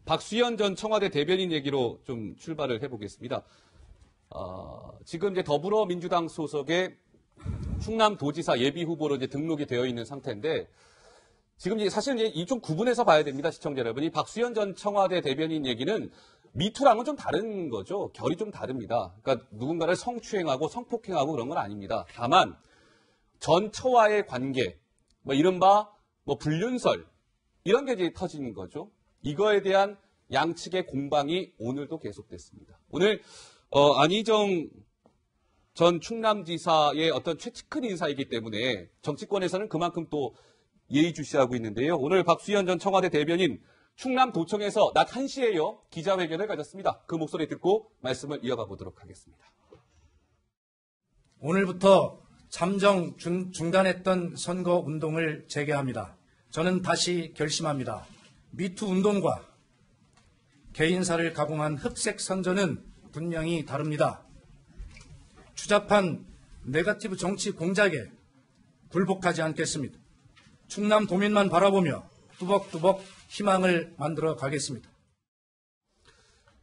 박수현 전 청와대 대변인 얘기로 좀 출발을 해보겠습니다. 지금 이제 더불어민주당 소속의 충남도지사 예비후보로 이제 등록이 되어 있는 상태인데, 지금 이제 사실 이제 이 좀 구분해서 봐야 됩니다, 시청자 여러분. 이 박수현 전 청와대 대변인 얘기는 미투랑은 좀 다른 거죠. 결이 좀 다릅니다. 그러니까 누군가를 성추행하고 성폭행하고 그런 건 아닙니다. 다만 전처와의 관계, 뭐 이른바 뭐 불륜설 이런 게 이제 터지는 거죠. 이거에 대한 양측의 공방이 오늘도 계속됐습니다. 오늘 안희정 전 충남지사의 어떤 최측근 인사이기 때문에 정치권에서는 그만큼 또 예의주시하고 있는데요. 오늘 박수현 전 청와대 대변인 충남도청에서 낮 1시에요. 기자회견을 가졌습니다. 그 목소리 듣고 말씀을 이어가 보도록 하겠습니다. 오늘부터 잠정 중단했던 선거운동을 재개합니다. 저는 다시 결심합니다. 미투 운동과 개인사를 가공한 흑색 선전은 분명히 다릅니다. 추잡한 네거티브 정치 공작에 굴복하지 않겠습니다. 충남 도민만 바라보며 뚜벅뚜벅 희망을 만들어 가겠습니다.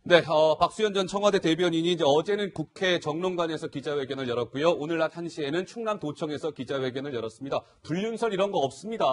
네, 박수현 전 청와대 대변인이 이제 어제는 국회 정론관에서 기자회견을 열었고요. 오늘 낮 1시에는 충남도청에서 기자회견을 열었습니다. 불륜설 이런 거 없습니다.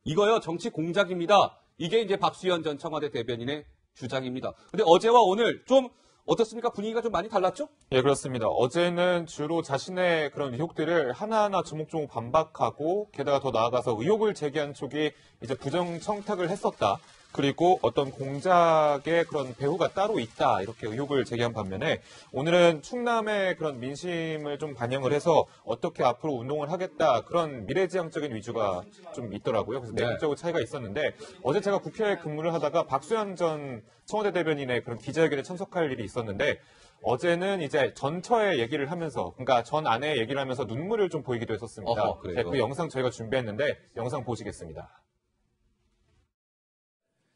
이거요, 정치 공작입니다. 이게 이제 박수현 전 청와대 대변인의 주장입니다. 근데 어제와 오늘 좀 어떻습니까? 분위기가 좀 많이 달랐죠? 예, 그렇습니다. 어제는 주로 자신의 그런 의혹들을 하나하나 조목조목 반박하고, 게다가 더 나아가서 의혹을 제기한 쪽이 이제 부정 청탁을 했었다. 그리고 어떤 공작의 그런 배후가 따로 있다. 이렇게 의혹을 제기한 반면에, 오늘은 충남의 그런 민심을 좀 반영을 해서 어떻게 앞으로 운동을 하겠다. 그런 미래지향적인 위주가 좀 있더라고요. 그래서 내부적으로 차이가 있었는데, 어제 제가 국회에 근무를 하다가 박수현 전 청와대 대변인의 그런 기자회견에 참석할 일이 있었는데, 어제는 이제 전처의 얘기를 하면서, 그러니까 전 아내의 얘기를 하면서 눈물을 좀 보이기도 했었습니다. 네, 그 영상 저희가 준비했는데 영상 보시겠습니다.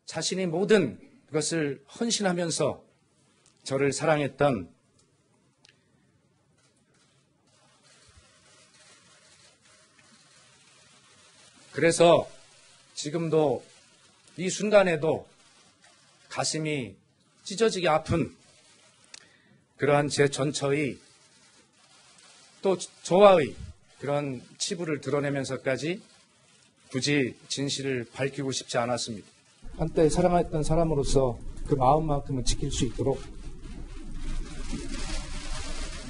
자신이 모든 것을 헌신하면서 저를 사랑했던 그래서 지금도 이 순간에도 가슴이 찢어지게 아픈 그러한 제 전처의 또 저와의 그런 치부를 드러내면서까지 굳이 진실을 밝히고 싶지 않았습니다. 한때 사랑했던 사람으로서 그 마음만큼은 지킬 수 있도록.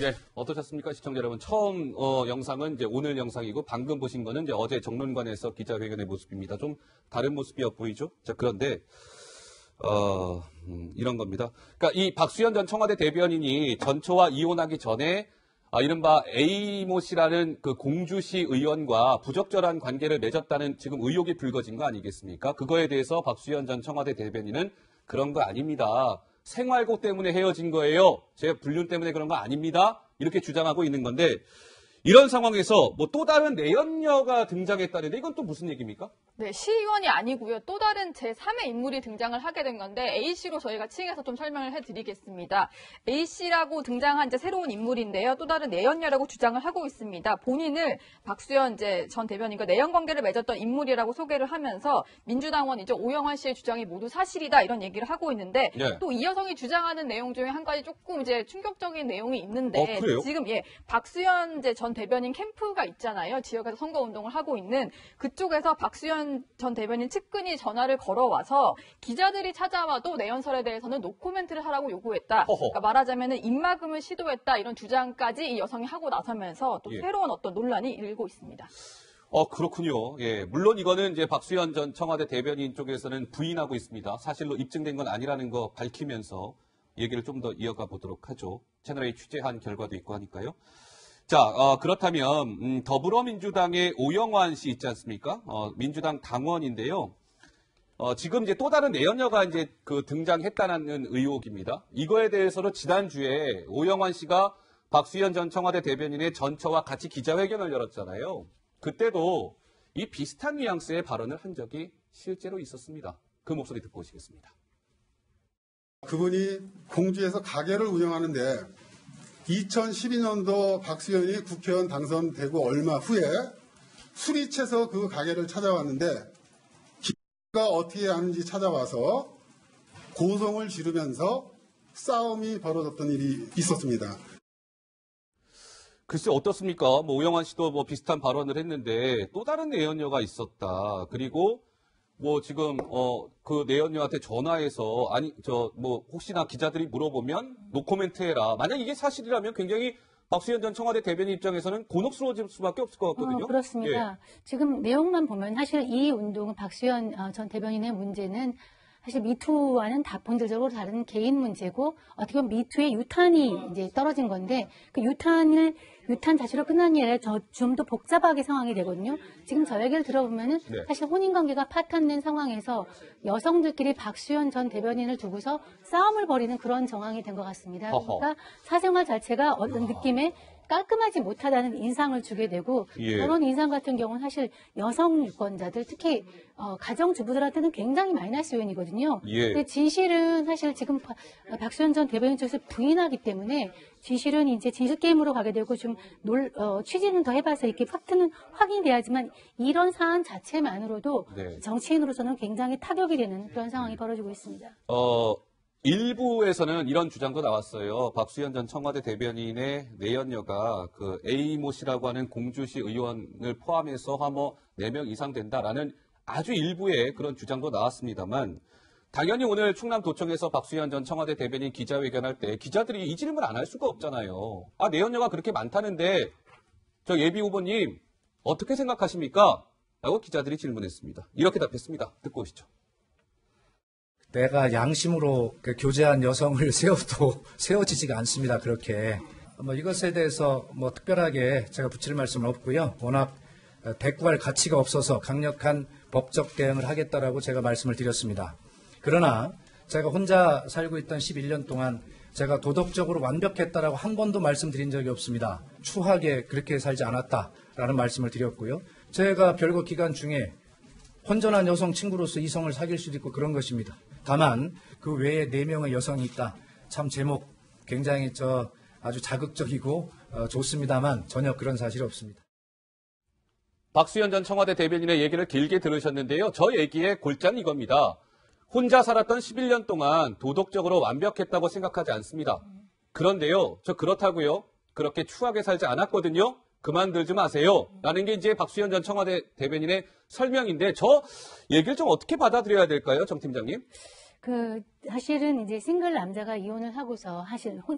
네, 어떠셨습니까, 시청자 여러분? 처음 영상은 이제 오늘 영상이고, 방금 보신 거는 이제 어제 정론관에서 기자회견의 모습입니다. 좀 다른 모습이 보이죠? 자, 그런데 이런 겁니다. 그러니까 이 박수현 전 청와대 대변인이 전처와 이혼하기 전에 이른바 A모 씨라는 그 공주시 의원과 부적절한 관계를 맺었다는 지금 의혹이 불거진 거 아니겠습니까? 그거에 대해서 박수현 전 청와대 대변인은 그런 거 아닙니다. 생활고 때문에 헤어진 거예요. 제 불륜 때문에 그런 거 아닙니다. 이렇게 주장하고 있는 건데, 이런 상황에서 뭐 또 다른 내연녀가 등장했다는데 이건 또 무슨 얘기입니까? 네, 시의원이 아니고요. 또 다른 제3의 인물이 등장을 하게 된 건데 A씨로 저희가 층에서 좀 설명을 해드리겠습니다. A씨라고 등장한 이제 새로운 인물인데요. 또 다른 내연녀라고 주장을 하고 있습니다. 본인을 박수현 이제 전 대변인과 내연 관계를 맺었던 인물이라고 소개를 하면서 민주당원 이제 오영환 씨의 주장이 모두 사실이다 이런 얘기를 하고 있는데 또 이 여성이 주장하는 내용 중에 한 가지 조금 이제 충격적인 내용이 있는데 지금 박수현 이제 전 대변인 캠프가 있잖아요. 지역에서 선거운동을 하고 있는 그쪽에서 박수현 전 대변인 측근이 전화를 걸어와서 기자들이 찾아와도 내연설에 대해서는 노코멘트를 하라고 요구했다. 그러니까 말하자면 입막음을 시도했다. 이런 주장까지 이 여성이 하고 나서면서 또 새로운 어떤 논란이 일고 있습니다. 그렇군요. 예, 물론 이거는 이제 박수현 전 청와대 대변인 쪽에서는 부인하고 있습니다. 사실로 입증된 건 아니라는 거 밝히면서 얘기를 좀 더 이어가 보도록 하죠. 채널A 취재한 결과도 있고 하니까요. 자, 그렇다면 더불어민주당의 오영환 씨 있지 않습니까? 민주당 당원인데요. 지금 이제 또 다른 내연녀가 이제 등장했다는 의혹입니다. 이거에 대해서는 지난주에 오영환 씨가 박수현 전 청와대 대변인의 전처와 같이 기자회견을 열었잖아요. 그때도 이 비슷한 뉘앙스의 발언을 한 적이 실제로 있었습니다. 그 목소리 듣고 오시겠습니다. 그분이 공주에서 가게를 운영하는데 2012년도 박수현이 국회의원 당선되고 얼마 후에 술이 채서 그 가게를 찾아왔는데 기가 어떻게 하는지 찾아와서 고성을 지르면서 싸움이 벌어졌던 일이 있었습니다. 글쎄 어떻습니까? 뭐 오영환 씨도 뭐 비슷한 발언을 했는데 또 다른 내연녀가 있었다. 그리고 뭐 지금 그 내연녀한테 전화해서 아니 저 뭐 혹시나 기자들이 물어보면 노코멘트 해라. 만약 이게 사실이라면 굉장히 박수현 전 청와대 대변인 입장에서는 곤혹스러워질 수밖에 없을 것 같거든요. 그렇습니다. 예. 지금 내용만 보면 사실 이 운동은 박수현 전 대변인의 문제는 사실 미투와는 다 본질적으로 다른 개인 문제고 어떻게 보면 미투의 유탄이 이제 떨어진 건데 그 유탄 자체로 끝난 게 아니라 좀 더 복잡하게 상황이 되거든요. 지금 저 얘기를 들어보면은 네. 사실 혼인관계가 파탄된 상황에서 여성들끼리 박수현 전 대변인을 두고서 싸움을 벌이는 그런 정황이 된 것 같습니다. 어허. 그러니까 사생활 자체가 어떤 느낌에 깔끔하지 못하다는 인상을 주게 되고 예. 그런 인상 같은 경우는 사실 여성 유권자들 특히 가정주부들한테는 굉장히 마이너스 요인이거든요. 예. 근데 진실은 사실 지금 박수현 전 대변인 쪽에서 부인하기 때문에 진실은 이제 진실 게임으로 가게 되고 좀 취지는 더 해봐서 이렇게 팩트는 확인돼야지만 이런 사안 자체만으로도 네. 정치인으로서는 굉장히 타격이 되는 그런 상황이 벌어지고 있습니다. 일부에서는 이런 주장도 나왔어요. 박수현 전 청와대 대변인의 내연녀가 그 A모 씨라고 하는 공주시 의원을 포함해서 뭐 4명 이상 된다라는 아주 일부의 그런 주장도 나왔습니다만 당연히 오늘 충남도청에서 박수현 전 청와대 대변인 기자회견할 때 기자들이 이 질문 안 할 수가 없잖아요. 아, 내연녀가 그렇게 많다는데 저 예비 후보님 어떻게 생각하십니까? 라고 기자들이 질문했습니다. 이렇게 답했습니다. 듣고 오시죠. 내가 양심으로 교제한 여성을 세워도 세워지지가 않습니다. 그렇게. 뭐 이것에 대해서 뭐 특별하게 제가 붙일 말씀은 없고요. 워낙 대꾸할 가치가 없어서 강력한 법적 대응을 하겠다라고 제가 말씀을 드렸습니다. 그러나 제가 혼자 살고 있던 11년 동안 제가 도덕적으로 완벽했다라고 한 번도 말씀드린 적이 없습니다. 추하게 그렇게 살지 않았다라는 말씀을 드렸고요. 제가 별거 기간 중에 혼전한 여성 친구로서 이성을 사귈 수도 있고 그런 것입니다. 다만 그 외에 4명의 여성이 있다. 참 제목 굉장히 아주 자극적이고 좋습니다만 전혀 그런 사실이 없습니다. 박수현 전 청와대 대변인의 얘기를 길게 들으셨는데요. 저 얘기의 골자는 이겁니다. 혼자 살았던 11년 동안 도덕적으로 완벽했다고 생각하지 않습니다. 그런데요, 저 그렇다고요. 그렇게 추하게 살지 않았거든요. 그만들지 마세요. 라는 게 이제 박수현 전 청와대 대변인의 설명인데 저 얘기를 좀 어떻게 받아들여야 될까요, 정 팀장님? 사실은 이제 싱글 남자가 이혼을 하고서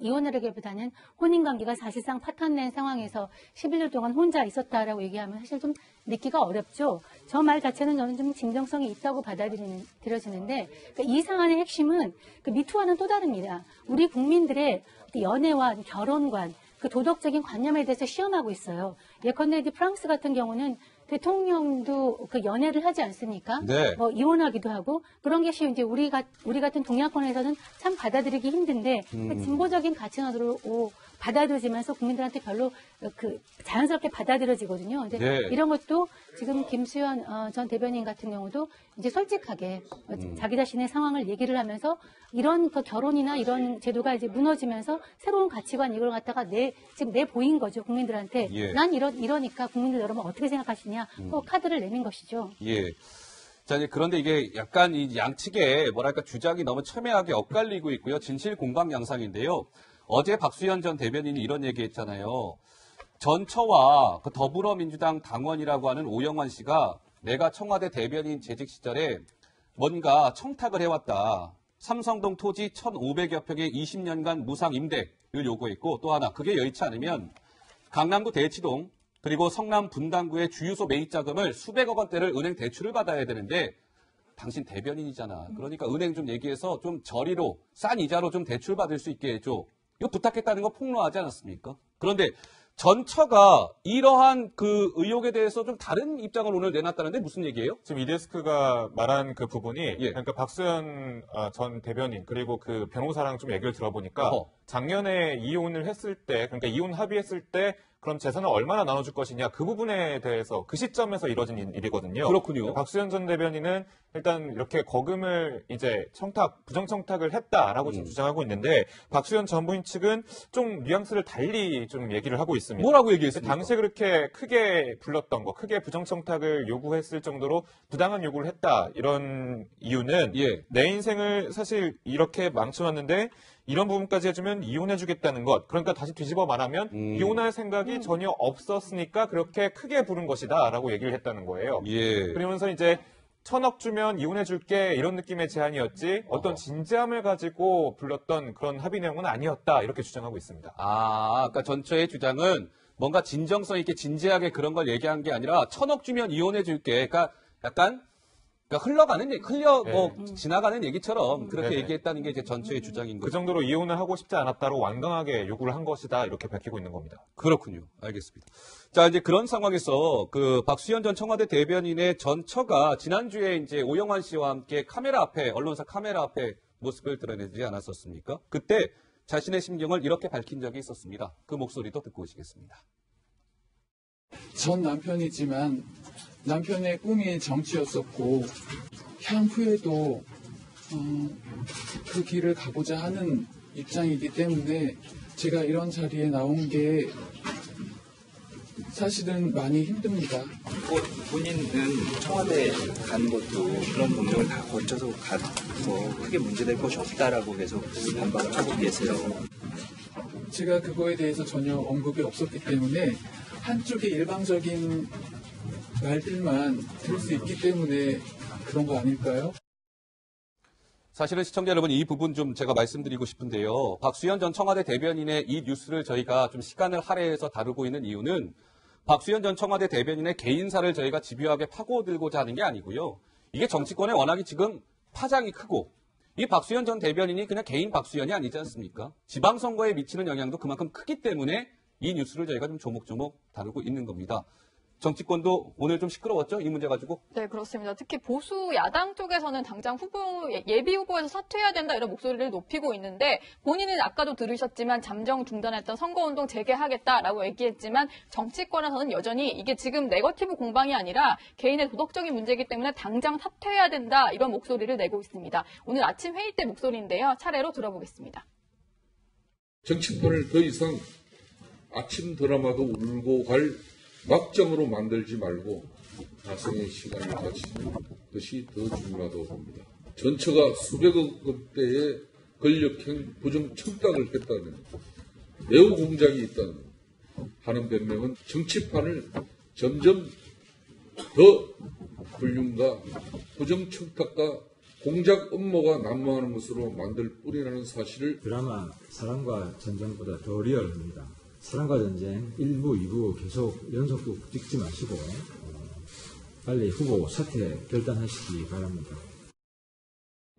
이혼을 하기보다는 혼인관계가 사실상 파탄낸 상황에서 11년 동안 혼자 있었다라고 얘기하면 사실 좀 믿기가 어렵죠. 저 말 자체는 저는 좀 진정성이 있다고 받아들여지는데 그러니까 이 사안의 핵심은 미투와는 또 다릅니다. 우리 국민들의 연애와 결혼관, 그 도덕적인 관념에 대해서 시험하고 있어요. 예컨대 이제 프랑스 같은 경우는 대통령도 그 연애를 하지 않습니까? 네. 뭐 이혼하기도 하고 그런 게 이제 우리 같은 동양권에서는 참 받아들이기 힘든데 그 진보적인 가치관으로 받아들여지면서 국민들한테 별로 자연스럽게 받아들여지거든요. 근데 네. 이런 것도 지금 김수현 전 대변인 같은 경우도 이제 솔직하게 자기 자신의 상황을 얘기를 하면서 이런 결혼이나 이런 제도가 이제 무너지면서 새로운 가치관 이걸 갖다가 지금 내보인 거죠 국민들한테. 예. 난 이러니까 국민들 여러분 어떻게 생각하시냐? 카드를 내민 것이죠. 예. 자, 이제 그런데 이게 약간 이 양측의 뭐랄까 주장이 너무 첨예하게 엇갈리고 있고요. 진실 공방 양상인데요. 어제 박수현 전 대변인이 이런 얘기했잖아요. 전처와 그 더불어민주당 당원이라고 하는 오영환 씨가 내가 청와대 대변인 재직 시절에 뭔가 청탁을 해왔다. 삼성동 토지 1,500여 평의 20년간 무상 임대를 요구했고 또 하나 그게 여의치 않으면 강남구 대치동 그리고 성남 분당구의 주유소 매입 자금을 수백억 원대를 은행 대출을 받아야 되는데 당신 대변인이잖아. 그러니까 은행 좀 얘기해서 좀 저리로 싼 이자로 좀 대출 받을 수 있게 해줘. 이거 부탁했다는 거 폭로하지 않았습니까? 그런데 전처가 이러한 그 의혹에 대해서 좀 다른 입장을 오늘 내놨다는데 무슨 얘기예요? 지금 이 데스크가 말한 그 부분이 예. 그러니까 박수현 전 대변인 그리고 그 변호사랑 좀 얘기를 들어보니까 어허. 작년에 이혼을 했을 때 그러니까 이혼 합의했을 때 그럼 재산을 얼마나 나눠줄 것이냐 그 부분에 대해서 그 시점에서 이뤄진 일이거든요. 그렇군요. 박수현 전 대변인은 일단 이렇게 거금을 이제 부정 청탁을 했다라고 지금 주장하고 있는데 박수현 전 부인 측은 좀 뉘앙스를 달리 좀 얘기를 하고 있습니다. 뭐라고 얘기했습니까? 당시에 그렇게 크게 불렀던 거, 크게 부정 청탁을 요구했을 정도로 부당한 요구를 했다. 이런 이유는 예. 내 인생을 사실 이렇게 망쳐놨는데 이런 부분까지 해주면 이혼해주겠다는 것. 그러니까 다시 뒤집어 말하면 이혼할 생각이 전혀 없었으니까 그렇게 크게 부른 것이다라고 얘기를 했다는 거예요. 예. 그러면서 이제 1,000억 주면 이혼해줄게 이런 느낌의 제안이었지 어떤 진지함을 가지고 불렀던 그런 합의 내용은 아니었다 이렇게 주장하고 있습니다. 그러니까 전체의 주장은 뭔가 진정성 있게 진지하게 그런 걸 얘기한 게 아니라 1,000억 주면 이혼해 줄게. 그러니까 약간 흘러가는 얘기, 지나가는 얘기처럼 그렇게 네네. 얘기했다는 게 이제 전체의 주장인 그 거죠. 정도로 이혼을 하고 싶지 않았다고 완강하게 요구를 한 것이다 이렇게 밝히고 있는 겁니다. 그렇군요. 알겠습니다. 자, 이제 그런 상황에서 그 박수현 전 청와대 대변인의 전 처가 지난주에 이제 오영환 씨와 함께 언론사 카메라 앞에 모습을 드러내지 않았었습니까? 그때 자신의 심경을 이렇게 밝힌 적이 있었습니다. 그 목소리도 듣고 오시겠습니다. 전 남편이지만 남편의 꿈이 정치였었고 향후에도 그 길을 가고자 하는 입장이기 때문에 제가 이런 자리에 나온 게 사실은 많이 힘듭니다. 본인은 청와대 가는 것도 그런 공정을 다 거쳐서 가서 크게 문제될 것이 없다라고 계속 반박을 하고 계세요. 제가 그거에 대해서 전혀 언급이 없었기 때문에 한쪽의 일방적인 말들만 들을 수 있기 때문에 그런 거 아닐까요? 사실은 시청자 여러분 이 부분 좀 제가 말씀드리고 싶은데요. 박수현 전 청와대 대변인의 이 뉴스를 저희가 좀 시간을 할애해서 다루고 있는 이유는 박수현 전 청와대 대변인의 개인사를 저희가 집요하게 파고들고자 하는 게 아니고요. 이게 정치권에 워낙에 지금 파장이 크고 이 박수현 전 대변인이 그냥 개인 박수현이 아니지 않습니까? 지방선거에 미치는 영향도 그만큼 크기 때문에 이 뉴스를 저희가 좀 조목조목 다루고 있는 겁니다. 정치권도 오늘 좀 시끄러웠죠? 이 문제 가지고? 네, 그렇습니다. 특히 보수 야당 쪽에서는 당장 예비 후보에서 사퇴해야 된다 이런 목소리를 높이고 있는데 본인은 아까도 들으셨지만 잠정 중단했던 선거운동 재개하겠다라고 얘기했지만 정치권에서는 여전히 이게 지금 네거티브 공방이 아니라 개인의 도덕적인 문제이기 때문에 당장 사퇴해야 된다 이런 목소리를 내고 있습니다. 오늘 아침 회의 때 목소리인데요. 차례로 들어보겠습니다. 정치권을 더 이상 아침 드라마도 울고 갈 막장으로 만들지 말고 자성의 시간을 바치는 것이 더 중요하다고 봅니다. 전처가 수백억 원대의 권력형 부정 청탁을 했다는 내부 공작이 있다는 하는 변명은 정치판을 점점 더 불륜과 부정 청탁과 공작 음모가 난무하는 것으로 만들 뿐이라는 사실을 드라마 사랑과 전쟁보다 더 리얼합니다. 사랑과 전쟁 1부, 2부 계속 연속극 찍지 마시고 빨리 후보 사퇴 결단하시기 바랍니다.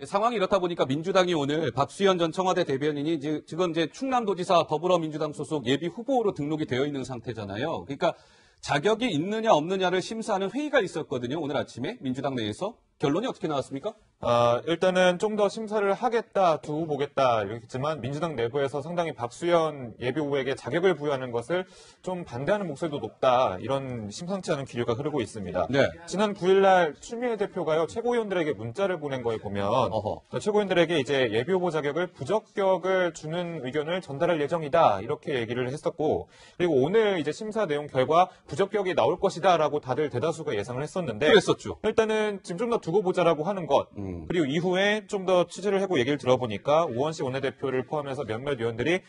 상황이 이렇다 보니까 민주당이 오늘 박수현 전 청와대 대변인이 지금 이제 충남도지사 더불어민주당 소속 예비 후보로 등록이 되어 있는 상태잖아요. 그러니까 자격이 있느냐 없느냐를 심사하는 회의가 있었거든요. 오늘 아침에 민주당 내에서. 결론이 어떻게 나왔습니까? 일단은 좀 더 심사를 하겠다, 두고 보겠다 이랬지만 민주당 내부에서 상당히 박수현 예비후보에게 자격을 부여하는 것을 좀 반대하는 목소리도 높다. 이런 심상치 않은 기류가 흐르고 있습니다. 네. 지난 9일날 추미애 대표가요 최고위원들에게 문자를 보낸 거에 보면 최고위원들에게 이제 예비후보 자격을 부적격을 주는 의견을 전달할 예정이다 이렇게 얘기를 했었고 그리고 오늘 이제 심사 내용 결과 부적격이 나올 것이다라고 다들 대다수가 예상을 했었는데 그랬었죠. 일단은 지금 좀 더 두고 보자라고 하는 것 그리고 이후에 좀 더 취재를 하고 얘기를 들어보니까 우원식 원내대표를 포함해서 몇몇 의원들이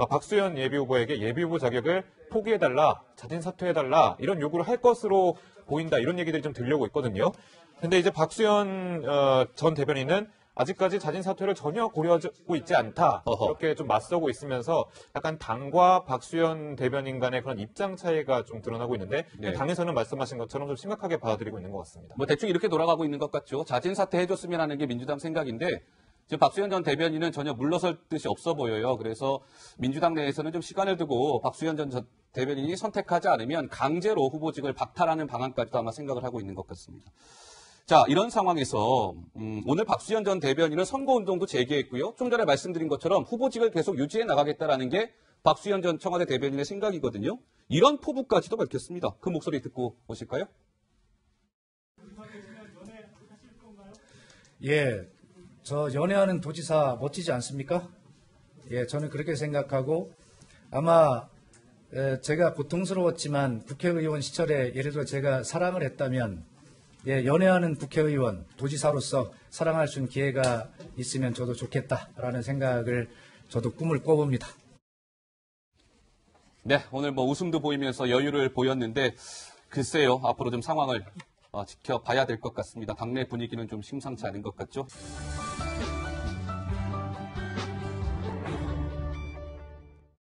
박수현 예비후보에게 예비후보 자격을 포기해달라, 자진 사퇴해달라 이런 요구를 할 것으로 보인다 이런 얘기들이 좀 들려오고 있거든요. 근데 이제 박수현 전 대변인은 아직까지 자진 사퇴를 전혀 고려하고 있지 않다. 이렇게 좀 맞서고 있으면서 약간 당과 박수현 대변인 간의 그런 입장 차이가 좀 드러나고 있는데 네. 당에서는 말씀하신 것처럼 좀 심각하게 받아들이고 있는 것 같습니다. 뭐 대충 이렇게 돌아가고 있는 것 같죠. 자진 사퇴해줬으면 하는 게 민주당 생각인데 지금 박수현 전 대변인은 전혀 물러설 뜻이 없어 보여요. 그래서 민주당 내에서는 좀 시간을 두고 박수현 전 대변인이 선택하지 않으면 강제로 후보직을 박탈하는 방안까지도 아마 생각을 하고 있는 것 같습니다. 자, 이런 상황에서 오늘 박수현 전 대변인은 선거운동도 재개했고요. 좀 전에 말씀드린 것처럼 후보직을 계속 유지해 나가겠다라는 게 박수현 전 청와대 대변인의 생각이거든요. 이런 포부까지도 밝혔습니다. 그 목소리 듣고 오실까요? 예, 저 연애하는 도지사 멋지지 않습니까? 예, 저는 그렇게 생각하고 아마 제가 고통스러웠지만 국회의원 시절에 예를 들어 제가 사랑을 했다면 예, 연애하는 국회의원, 도지사로서 사랑할 수 있는 기회가 있으면 저도 좋겠다라는 생각을 저도 꿈을 꿔봅니다. 네, 오늘 뭐 웃음도 보이면서 여유를 보였는데 글쎄요, 앞으로 좀 상황을 지켜봐야 될 것 같습니다. 당내 분위기는 좀 심상치 않은 것 같죠?